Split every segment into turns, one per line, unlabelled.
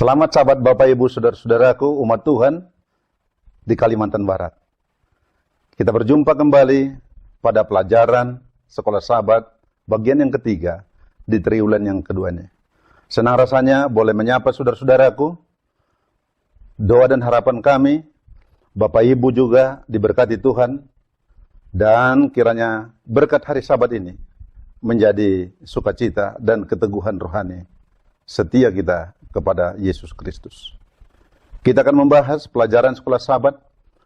Selamat sahabat Bapak Ibu Saudara-saudaraku umat Tuhan di Kalimantan Barat. Kita berjumpa kembali pada pelajaran Sekolah Sahabat bagian yang ketiga di triwulan yang kedua ini. Senang rasanya boleh menyapa saudara-saudaraku. Doa dan harapan kami, Bapak Ibu juga diberkati Tuhan, dan kiranya berkat hari Sabat ini menjadi sukacita dan keteguhan rohani setia kita kepada Yesus Kristus. Kita akan membahas pelajaran Sekolah Sabat,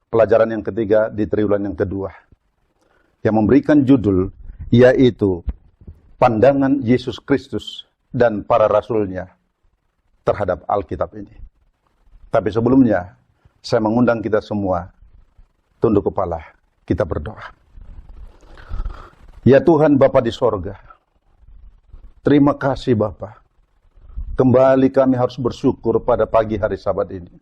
pelajaran yang ketiga di triwulan yang kedua, yang memberikan judul yaitu pandangan Yesus Kristus dan para rasulnya terhadap Alkitab ini. Tapi sebelumnya, saya mengundang kita semua tunduk kepala, kita berdoa. Ya Tuhan Bapa di sorga, terima kasih Bapa. Kembali kami harus bersyukur pada pagi hari Sabat ini.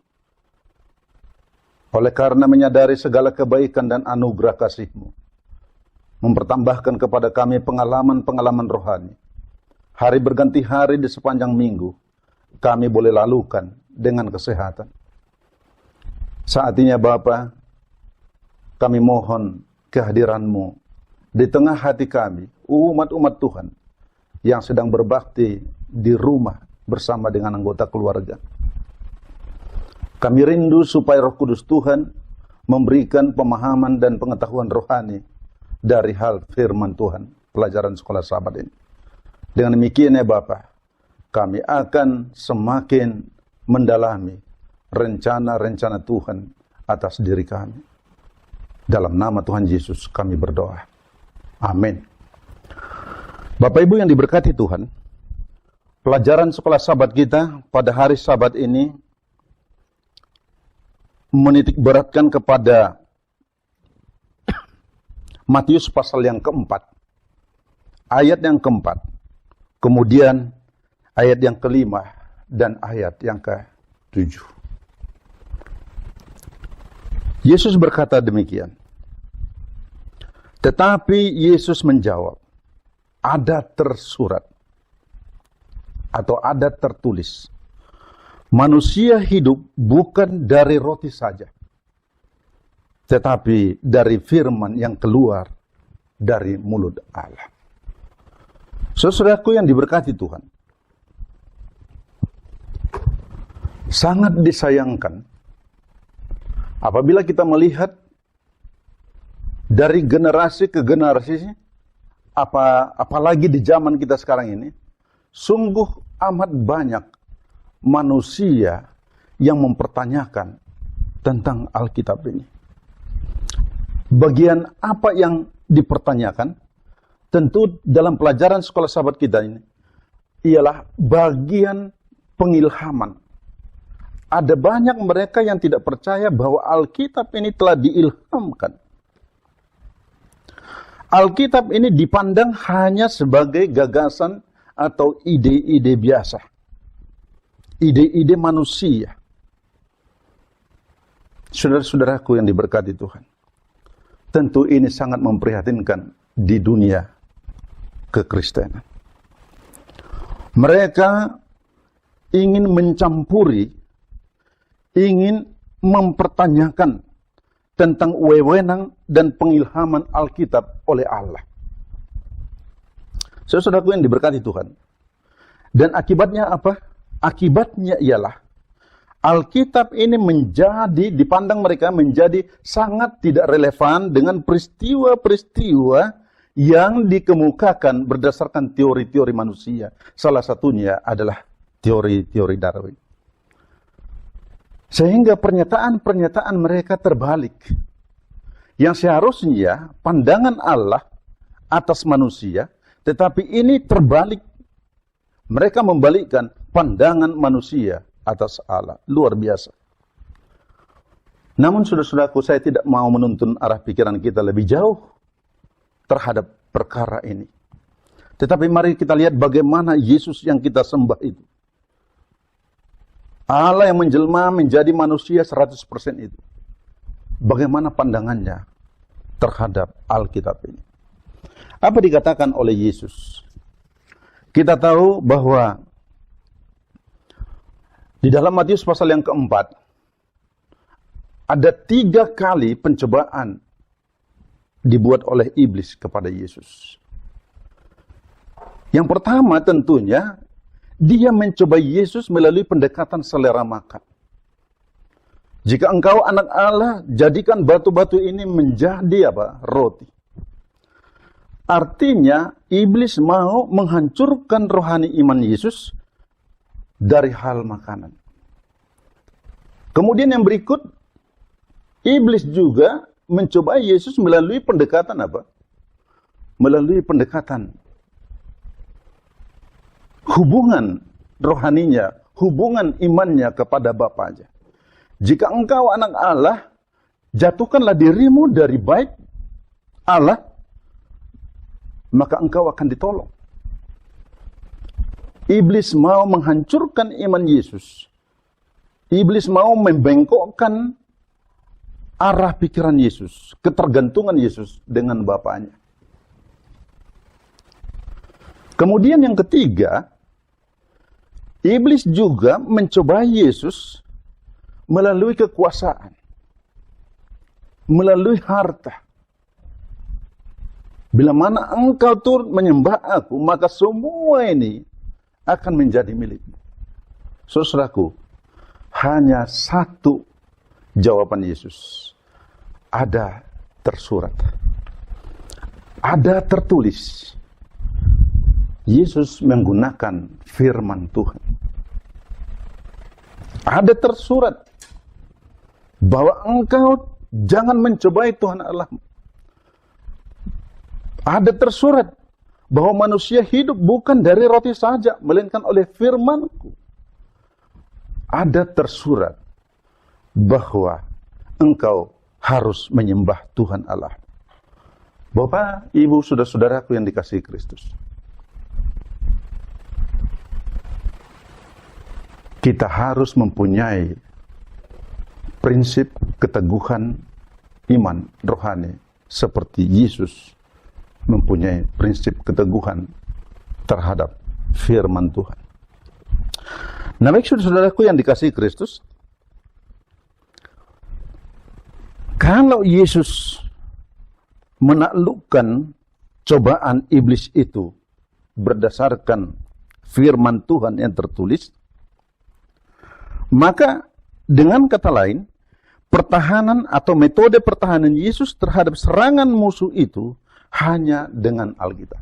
Oleh karena menyadari segala kebaikan dan anugerah kasih-Mu, mempertambahkan kepada kami pengalaman-pengalaman rohani. Hari berganti hari di sepanjang minggu, kami boleh lalukan dengan kesehatan. Saatnya Bapa, kami mohon kehadiran-Mu di tengah hati kami, umat-umat Tuhan yang sedang berbakti di rumah bersama dengan anggota keluarga. Kami rindu supaya Roh Kudus Tuhan memberikan pemahaman dan pengetahuan rohani dari hal firman Tuhan, pelajaran Sekolah Sabat ini. Dengan demikian ya Bapa, kami akan semakin mendalami rencana-rencana Tuhan atas diri kami. Dalam nama Tuhan Yesus kami berdoa. Amin. Bapak Ibu yang diberkati Tuhan, pelajaran Sekolah Sabat kita pada hari Sabat ini menitik beratkan kepada Matius pasal yang keempat, ayat yang keempat, kemudian ayat yang kelima, dan ayat yang ke-7. Yesus berkata demikian. Tetapi Yesus menjawab, ada tersurat atau ada tertulis, manusia hidup bukan dari roti saja, tetapi dari firman yang keluar dari mulut Allah. Saudaraku yang diberkati Tuhan, sangat disayangkan apabila kita melihat dari generasi ke generasi, apalagi di zaman kita sekarang ini, sungguh amat banyak manusia yang mempertanyakan tentang Alkitab ini. Bagian apa yang dipertanyakan? Tentu dalam pelajaran Sekolah Sabat kita ini ialah bagian pengilhaman. Ada banyak mereka yang tidak percaya bahwa Alkitab ini telah diilhamkan. Alkitab ini dipandang hanya sebagai gagasan atau ide-ide biasa. Ide-ide manusia. Saudara-saudaraku yang diberkati Tuhan, tentu ini sangat memprihatinkan di dunia kekristenan. Mereka ingin mencampuri, ingin mempertanyakan tentang wewenang dan pengilhaman Alkitab oleh Allah. Saudaraku yang diberkati Tuhan. Dan akibatnya apa? Akibatnya ialah Alkitab ini dipandang mereka menjadi sangat tidak relevan dengan peristiwa-peristiwa yang dikemukakan berdasarkan teori-teori manusia. Salah satunya adalah teori-teori Darwin. Sehingga pernyataan-pernyataan mereka terbalik. Yang seharusnya pandangan Allah atas manusia, tetapi ini terbalik. Mereka membalikkan pandangan manusia atas Allah. Luar biasa. Namun saudara-saudaraku, saya tidak mau menuntun arah pikiran kita lebih jauh terhadap perkara ini. Tetapi mari kita lihat bagaimana Yesus yang kita sembah itu. Allah yang menjelma menjadi manusia 100% itu. Bagaimana pandangannya terhadap Alkitab ini? Apa dikatakan oleh Yesus? Kita tahu bahwa Di dalam Matius pasal yang keempat, ada 3 kali pencobaan dibuat oleh iblis kepada Yesus. Yang pertama tentunya, dia mencoba Yesus melalui pendekatan selera makan. Jika engkau anak Allah, jadikan batu-batu ini menjadi apa? Roti. Artinya, iblis mau menghancurkan rohani iman Yesus dari hal makanan. Kemudian yang berikut, iblis juga mencoba Yesus melalui pendekatan apa? Melalui pendekatan hubungan rohaninya, hubungan imannya kepada Bapaknya. Jika engkau anak Allah, jatuhkanlah dirimu dari baik Allah, maka engkau akan ditolong. Iblis mau menghancurkan iman Yesus. Iblis mau membengkokkan arah pikiran Yesus, ketergantungan Yesus dengan Bapaknya. Kemudian yang ketiga, iblis juga mencoba Yesus melalui kekuasaan, melalui harta. Bila mana engkau turut menyembah aku, maka semua ini akan menjadi milikmu. Saudaraku, hanya satu jawaban Yesus. Ada tersurat. Ada tertulis. Yesus menggunakan firman Tuhan. Ada tersurat bahwa engkau jangan mencobai Tuhan Allahmu. Ada tersurat bahwa manusia hidup bukan dari roti saja, melainkan oleh firman-Ku. Ada tersurat bahwa engkau harus menyembah Tuhan Allah. Bapak, Ibu, saudara-saudaraku yang dikasihi Kristus. Kita harus mempunyai prinsip keteguhan iman rohani seperti Yesus mempunyai prinsip keteguhan terhadap firman Tuhan. Nah, baik saudara-saudaraku yang dikasihi Kristus, kalau Yesus menaklukkan cobaan iblis itu berdasarkan firman Tuhan yang tertulis, maka dengan kata lain, pertahanan atau metode pertahanan Yesus terhadap serangan musuh itu hanya dengan Alkitab.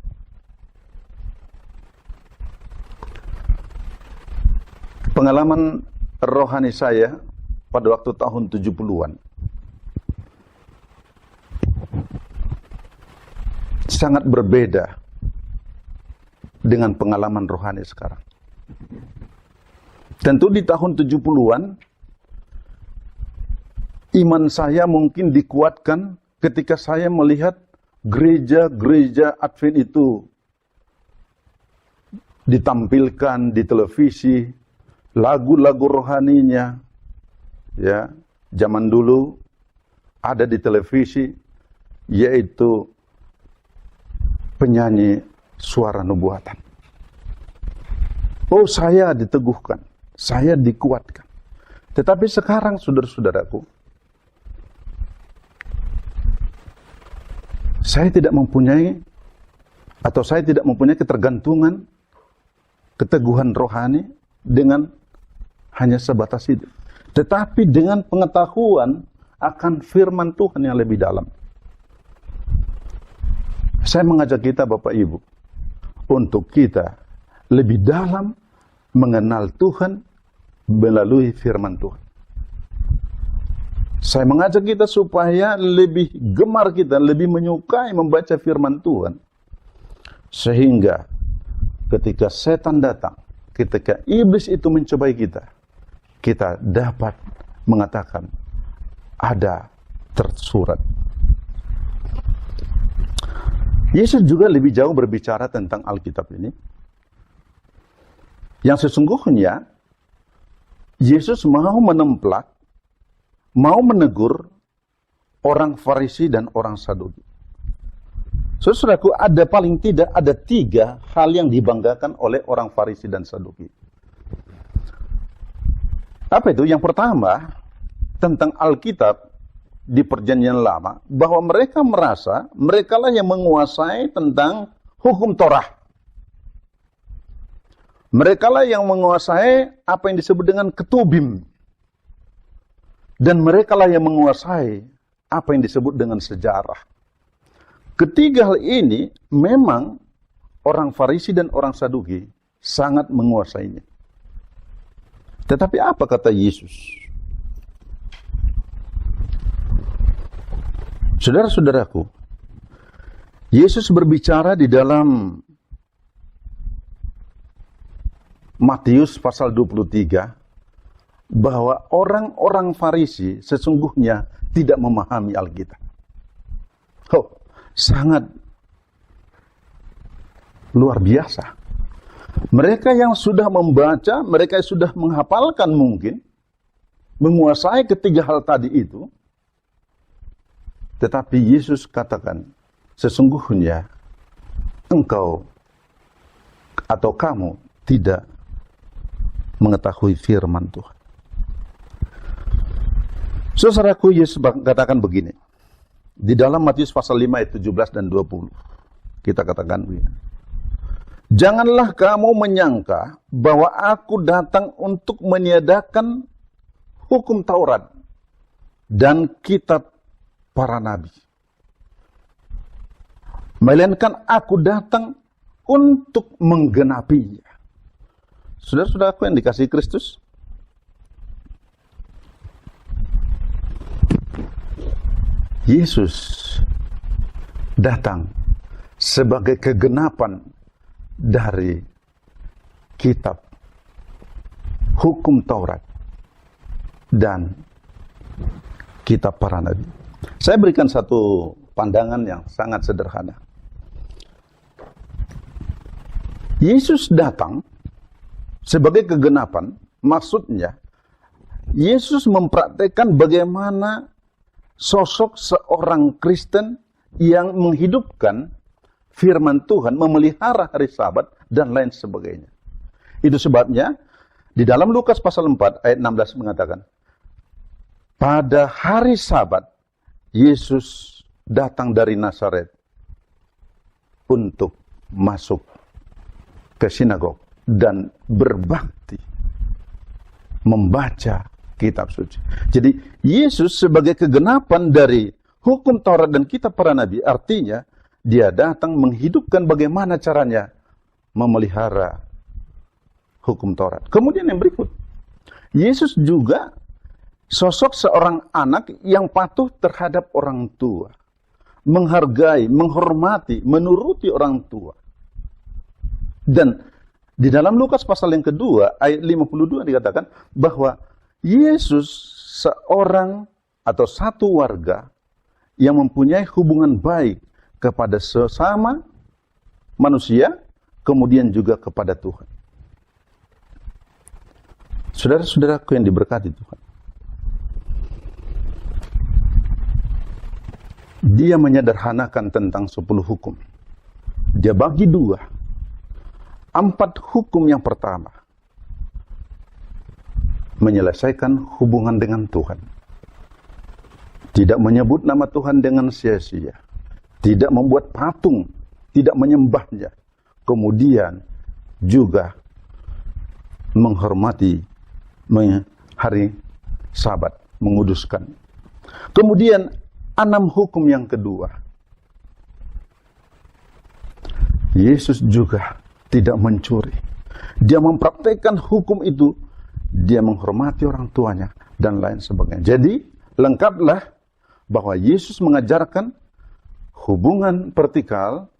Pengalaman rohani saya pada waktu tahun 70-an sangat berbeda dengan pengalaman rohani sekarang. Tentu di tahun 70-an, iman saya mungkin dikuatkan ketika saya melihat gereja-gereja Advent itu ditampilkan di televisi, lagu-lagu rohaninya, ya, zaman dulu ada di televisi, yaitu penyanyi suara nubuatan. Oh, saya diteguhkan, saya dikuatkan. Tetapi sekarang, saudara-saudaraku, saya tidak mempunyai ketergantungan, keteguhan rohani dengan hanya sebatas itu. Tetapi dengan pengetahuan akan firman Tuhan yang lebih dalam. Saya mengajak kita, Bapak Ibu, untuk kita lebih dalam mengenal Tuhan melalui firman Tuhan. Saya mengajak kita supaya lebih gemar kita, lebih menyukai membaca firman Tuhan. Sehingga ketika setan datang, ketika iblis itu mencobai kita, kita dapat mengatakan ada tersurat. Yesus juga lebih jauh berbicara tentang Alkitab ini. Yang sesungguhnya, Yesus mau menemplak, mau menegur orang Farisi dan orang Saduki. Saudaraku, paling tidak ada 3 hal yang dibanggakan oleh orang Farisi dan Saduki. Apa itu? Yang pertama, tentang Alkitab di Perjanjian Lama, bahwa mereka merasa merekalah yang menguasai tentang hukum Torah. Merekalah yang menguasai apa yang disebut dengan ketubim. Dan merekalah yang menguasai apa yang disebut dengan sejarah. Ketiga hal ini memang orang Farisi dan orang Saduki sangat menguasainya. Tetapi apa kata Yesus? Saudara-saudaraku, Yesus berbicara di dalam Matius pasal 23 bahwa orang-orang Farisi sesungguhnya tidak memahami Alkitab. Sangat luar biasa. Mereka yang sudah membaca, mereka yang sudah menghafalkan mungkin, menguasai ketiga hal tadi itu, tetapi Yesus katakan, sesungguhnya engkau atau kamu tidak mengetahui firman Tuhan. Saudaraku, Yesus katakan begini. Di dalam Matius pasal 5 ayat 17 dan 20. Kita katakan begini. Janganlah kamu menyangka bahwa aku datang untuk meniadakan hukum Taurat dan kitab para nabi. Melainkan aku datang untuk menggenapinya. Saudara-saudaraku yang dikasihi Kristus, Yesus datang sebagai kegenapan dari kitab hukum Taurat dan kitab para nabi. Saya berikan satu pandangan yang sangat sederhana. Yesus datang sebagai kegenapan, maksudnya Yesus mempraktekkan bagaimana sosok seorang Kristen yang menghidupkan firman Tuhan, memelihara hari Sabat, dan lain sebagainya. Itu sebabnya, di dalam Lukas pasal 4 ayat 16 mengatakan, pada hari Sabat, Yesus datang dari Nazaret untuk masuk ke sinagog dan berbakti, membaca kitab suci. Jadi Yesus sebagai kegenapan dari hukum Taurat dan kitab para nabi, artinya dia datang menghidupkan bagaimana caranya memelihara hukum Taurat. Kemudian yang berikut, Yesus juga sosok seorang anak yang patuh terhadap orang tua, menghargai, menghormati, menuruti orang tua. Dan di dalam Lukas pasal yang kedua ayat 52 dikatakan bahwa Yesus seorang atau satu warga yang mempunyai hubungan baik kepada sesama manusia, kemudian juga kepada Tuhan. Saudara-saudaraku yang diberkati Tuhan, dia menyederhanakan tentang 10 hukum. Dia bagi 2. 4 hukum yang pertama menyelesaikan hubungan dengan Tuhan. Tidak menyebut nama Tuhan dengan sia-sia. Tidak membuat patung, tidak menyembahnya. Kemudian juga menghormati hari Sabat, menguduskan. Kemudian 6 hukum yang kedua. Yesus juga tidak mencuri. Dia mempraktekkan hukum itu. Dia menghormati orang tuanya dan lain sebagainya. Jadi, lengkaplah bahwa Yesus mengajarkan hubungan vertikal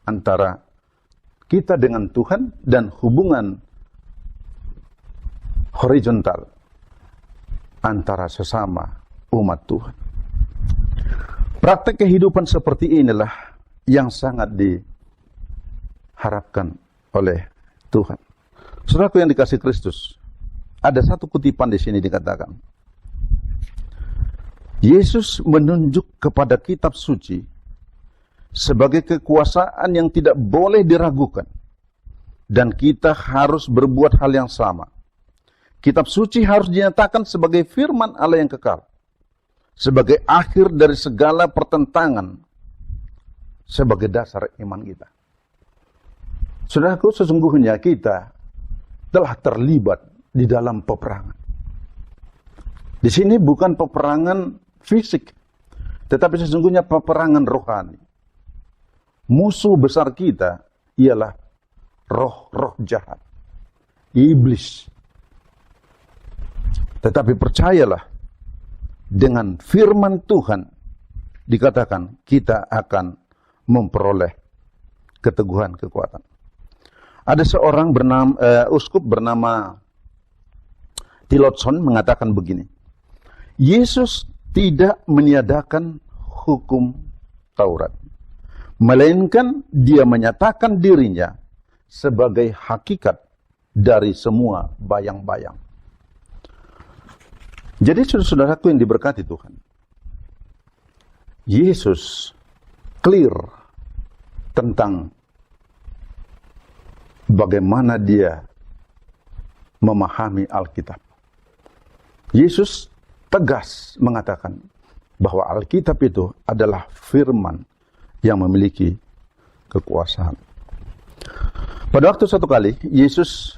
antara kita dengan Tuhan dan hubungan horizontal antara sesama umat Tuhan. Praktek kehidupan seperti inilah yang sangat diharapkan oleh Tuhan. Saudaraku yang dikasihi Kristus, ada satu kutipan di sini dikatakan, Yesus menunjuk kepada kitab suci sebagai kekuasaan yang tidak boleh diragukan. Dan kita harus berbuat hal yang sama. kitab suci harus dinyatakan sebagai firman Allah yang kekal, sebagai akhir dari segala pertentangan, sebagai dasar iman kita. Saudaraku, sesungguhnya kita telah terlibat di dalam peperangan. Di sini bukan peperangan fisik, tetapi sesungguhnya peperangan rohani. Musuh besar kita ialah roh-roh jahat, iblis. Tetapi percayalah, dengan firman Tuhan dikatakan kita akan memperoleh keteguhan kekuatan. Ada seorang uskup bernama Tillotson mengatakan begini, Yesus tidak meniadakan hukum Taurat, melainkan dia menyatakan dirinya sebagai hakikat dari semua bayang-bayang. Jadi saudara-saudaraku yang diberkati Tuhan, Yesus clear tentang bagaimana dia memahami Alkitab. Yesus tegas mengatakan bahwa Alkitab itu adalah firman yang memiliki kekuasaan. Pada waktu satu kali, Yesus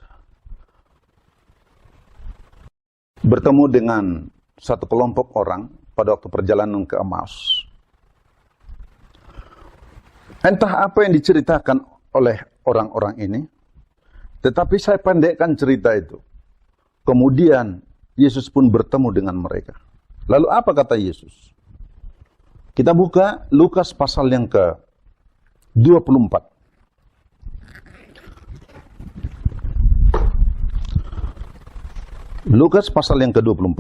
bertemu dengan satu kelompok orang pada waktu perjalanan ke Emmaus. Entah apa yang diceritakan oleh orang-orang ini, tetapi saya pendekkan cerita itu. Kemudian Yesus pun bertemu dengan mereka. Lalu apa kata Yesus? Kita buka Lukas pasal yang ke-24. Lukas pasal yang ke-24.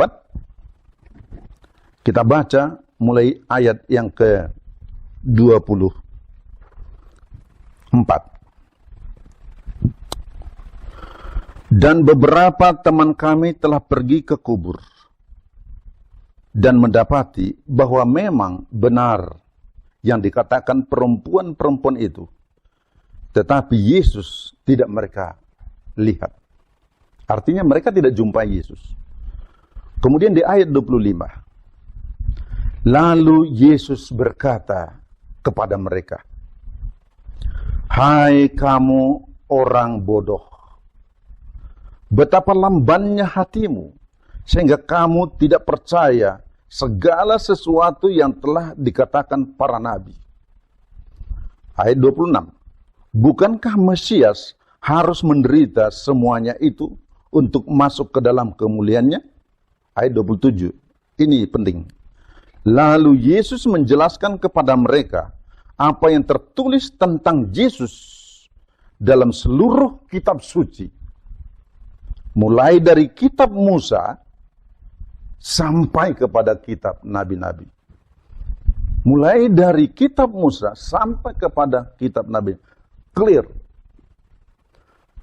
Kita baca mulai ayat yang ke-24. Dan beberapa teman kami telah pergi ke kubur dan mendapati bahwa memang benar yang dikatakan perempuan-perempuan itu, tetapi Yesus tidak mereka lihat. Artinya mereka tidak jumpai Yesus. Kemudian di ayat 25, lalu Yesus berkata kepada mereka, hai kamu orang bodoh, betapa lambannya hatimu, sehingga kamu tidak percaya segala sesuatu yang telah dikatakan para nabi. Ayat 26, bukankah Mesias harus menderita semuanya itu untuk masuk ke dalam kemuliaannya? Ayat 27, ini penting. Lalu Yesus menjelaskan kepada mereka apa yang tertulis tentang Yesus dalam seluruh kitab suci, mulai dari kitab Musa sampai kepada kitab nabi-nabi. Mulai dari kitab Musa sampai kepada kitab nabi. Clear.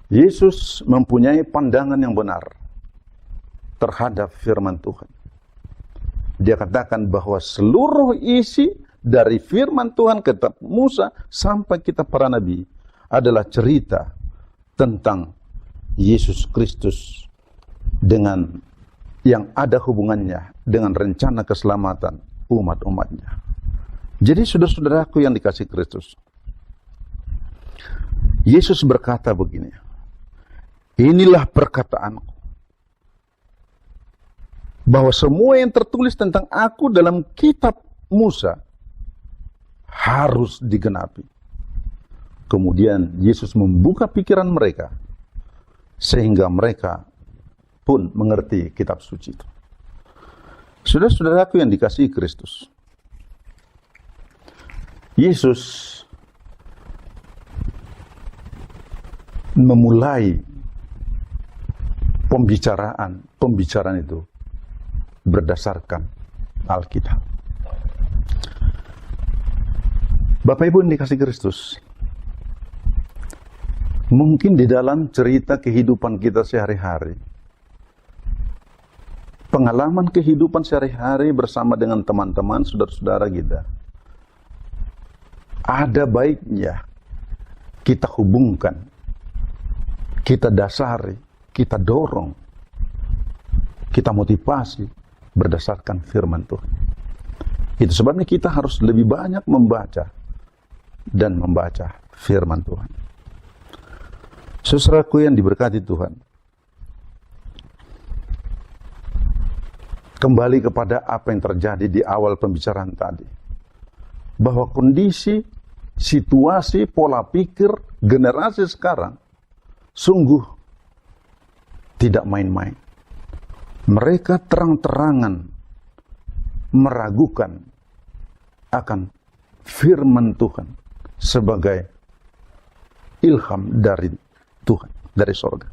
Yesus mempunyai pandangan yang benar terhadap firman Tuhan. Dia katakan bahwa seluruh isi dari firman Tuhan, kitab Musa sampai kitab para nabi adalah cerita tentang Yesus Kristus dengan yang ada hubungannya dengan rencana keselamatan umat-umatnya. Jadi saudara-saudaraku yang dikasihi Kristus, Yesus berkata begini, inilah perkataanku, bahwa semua yang tertulis tentang aku dalam kitab Musa harus digenapi. Kemudian Yesus membuka pikiran mereka, sehingga mereka pun mengerti kitab suci itu. Saudara-saudaraku yang dikasihi Kristus, Yesus memulai pembicaraan itu berdasarkan Alkitab. Bapak Ibu yang dikasihi Kristus, mungkin di dalam cerita kehidupan kita sehari-hari, pengalaman kehidupan sehari-hari bersama dengan teman-teman, saudara-saudara kita, ada baiknya kita hubungkan, kita dasari, kita dorong kita motivasi berdasarkan firman Tuhan. Itu sebabnya kita harus lebih banyak membaca dan membaca firman Tuhan. Saudaraku yang diberkati Tuhan, kembali kepada apa yang terjadi di awal pembicaraan tadi, bahwa kondisi, situasi, pola pikir generasi sekarang sungguh tidak main-main. Mereka terang-terangan meragukan akan firman Tuhan sebagai ilham dari Tuhan, dari sorga.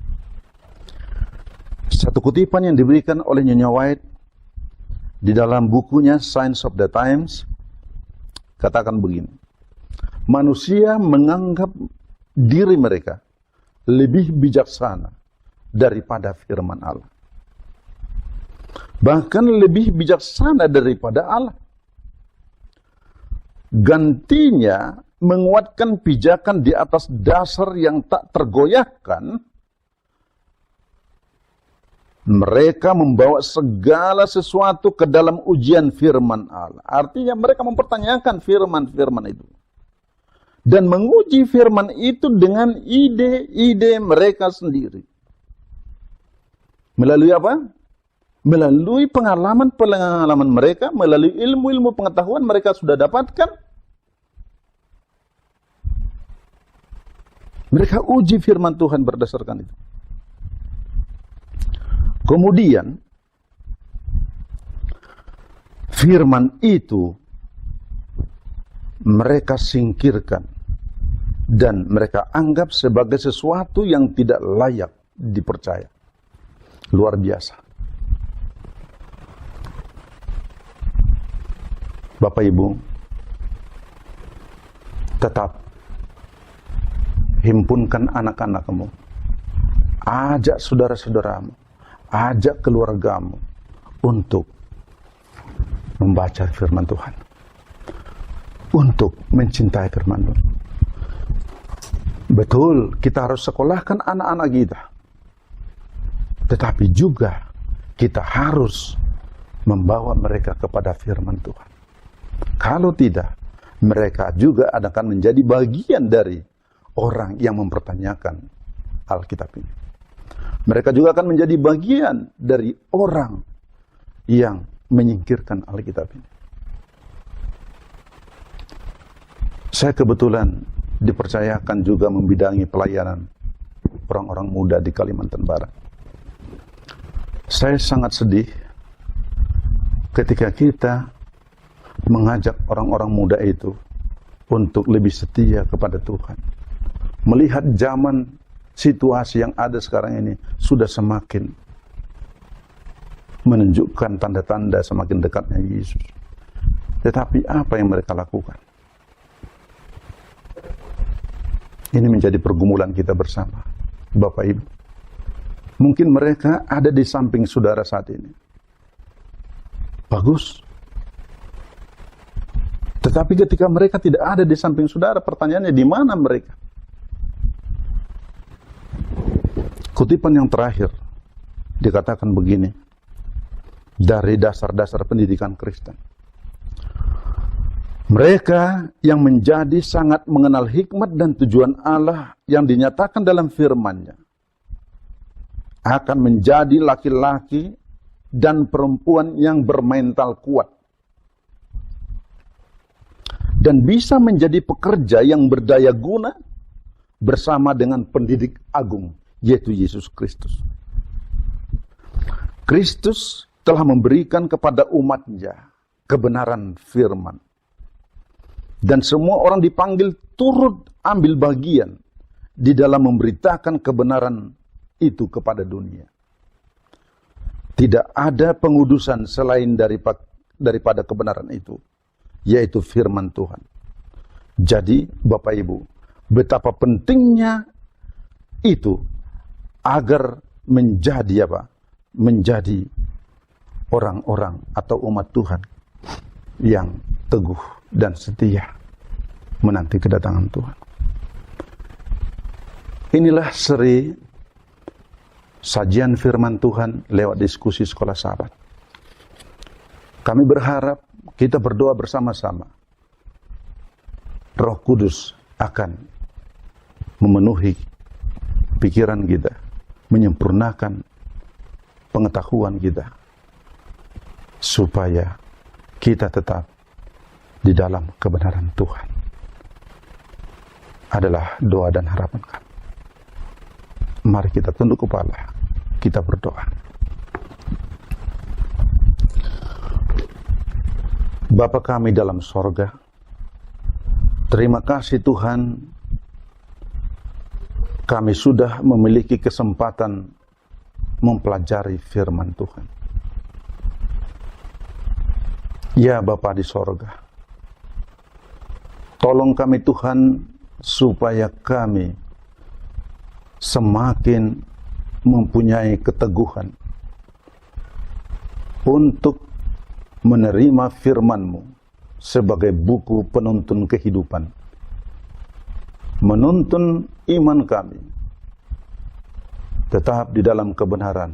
Satu kutipan yang diberikan oleh Nyonya White di dalam bukunya Signs of the Times katakan begini: manusia menganggap diri mereka lebih bijaksana daripada firman Allah. Bahkan lebih bijaksana daripada Allah. Gantinya menguatkan pijakan di atas dasar yang tak tergoyahkan. Mereka membawa segala sesuatu ke dalam ujian firman Allah. Artinya mereka mempertanyakan firman-firman itu. Dan menguji firman itu dengan ide-ide mereka sendiri. Melalui apa? Melalui pengalaman-pengalaman mereka, melalui ilmu-ilmu pengetahuan mereka sudah dapatkan. Mereka uji firman Tuhan berdasarkan itu. Kemudian, firman itu mereka singkirkan dan mereka anggap sebagai sesuatu yang tidak layak dipercaya. Luar biasa. Bapak Ibu, tetap himpunkan anak-anakmu, ajak saudara-saudaramu, ajak keluargamu untuk membaca firman Tuhan, untuk mencintai firman Tuhan. Betul, kita harus sekolahkan anak-anak kita, tetapi juga kita harus membawa mereka kepada firman Tuhan. Kalau tidak, mereka juga akan menjadi bagian dari orang yang mempertanyakan Alkitab ini. Mereka juga akan menjadi bagian dari orang yang menyingkirkan Alkitab ini. Saya kebetulan dipercayakan juga membidangi pelayanan orang-orang muda di Kalimantan Barat. Saya sangat sedih ketika kita mengajak orang-orang muda itu untuk lebih setia kepada Tuhan. Melihat zaman situasi yang ada sekarang ini sudah semakin menunjukkan tanda-tanda semakin dekatnya Yesus. Tetapi apa yang mereka lakukan? Ini menjadi pergumulan kita bersama, Bapak Ibu. Mungkin mereka ada di samping saudara saat ini. Bagus. Tetapi ketika mereka tidak ada di samping saudara, pertanyaannya di mana mereka? Kutipan yang terakhir dikatakan begini dari dasar-dasar pendidikan Kristen. Mereka yang menjadi sangat mengenal hikmat dan tujuan Allah yang dinyatakan dalam firman-Nya akan menjadi laki-laki dan perempuan yang bermental kuat dan bisa menjadi pekerja yang berdaya guna bersama dengan pendidik agung, yaitu Yesus Kristus. Kristus telah memberikan kepada umat-Nya kebenaran firman. Dan semua orang dipanggil turut ambil bagian di dalam memberitakan kebenaran itu kepada dunia. Tidak ada pengudusan selain daripada kebenaran itu, yaitu firman Tuhan. Jadi, Bapak Ibu, betapa pentingnya itu agar menjadi apa? Menjadi orang-orang atau umat Tuhan yang teguh dan setia menanti kedatangan Tuhan. Inilah seri sajian firman Tuhan lewat diskusi sekolah sahabat. Kami berharap kita berdoa bersama-sama. Roh Kudus akan memenuhi pikiran kita, menyempurnakan pengetahuan kita, supaya kita tetap di dalam kebenaran Tuhan. Adalah doa dan harapan kami. Mari kita tunduk kepala, kita berdoa. Bapa kami dalam sorga, terima kasih Tuhan, kami sudah memiliki kesempatan mempelajari firman Tuhan. Ya Bapa di sorga, tolong kami Tuhan, supaya kami semakin mempunyai keteguhan untuk menerima firman-Mu sebagai buku penuntun kehidupan, menuntun iman kami tetap di dalam kebenaran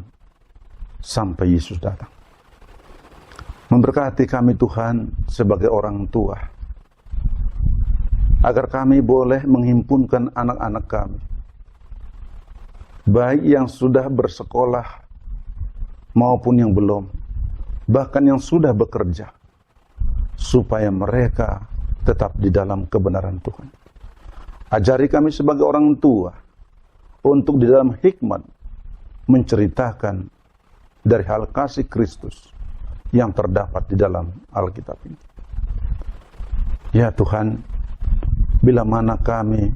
sampai Yesus datang. Memberkati kami Tuhan sebagai orang tua, agar kami boleh menghimpunkan anak-anak kami, baik yang sudah bersekolah maupun yang belum, bahkan yang sudah bekerja, supaya mereka tetap di dalam kebenaran Tuhan. Ajari kami sebagai orang tua untuk di dalam hikmat menceritakan dari hal kasih Kristus yang terdapat di dalam Alkitab ini. Ya Tuhan, bila mana kami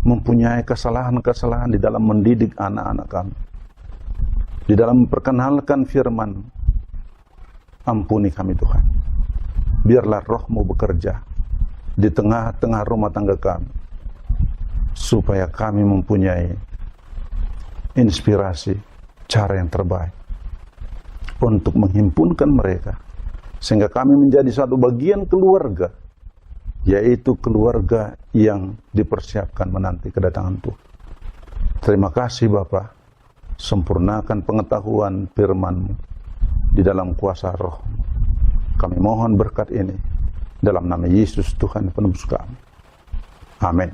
mempunyai kesalahan-kesalahan di dalam mendidik anak-anak kami, di dalam memperkenalkan firman, ampuni kami Tuhan. Biarlah Roh-Mu bekerja di tengah-tengah rumah tangga kami, supaya kami mempunyai inspirasi, cara yang terbaik untuk menghimpunkan mereka, sehingga kami menjadi satu bagian keluarga, yaitu keluarga yang dipersiapkan menanti kedatangan Tuhan. Terima kasih Bapa, sempurnakan pengetahuan firman-Mu di dalam kuasa Roh. Kami mohon berkat ini dalam nama Yesus Tuhan penebus kami. Amin.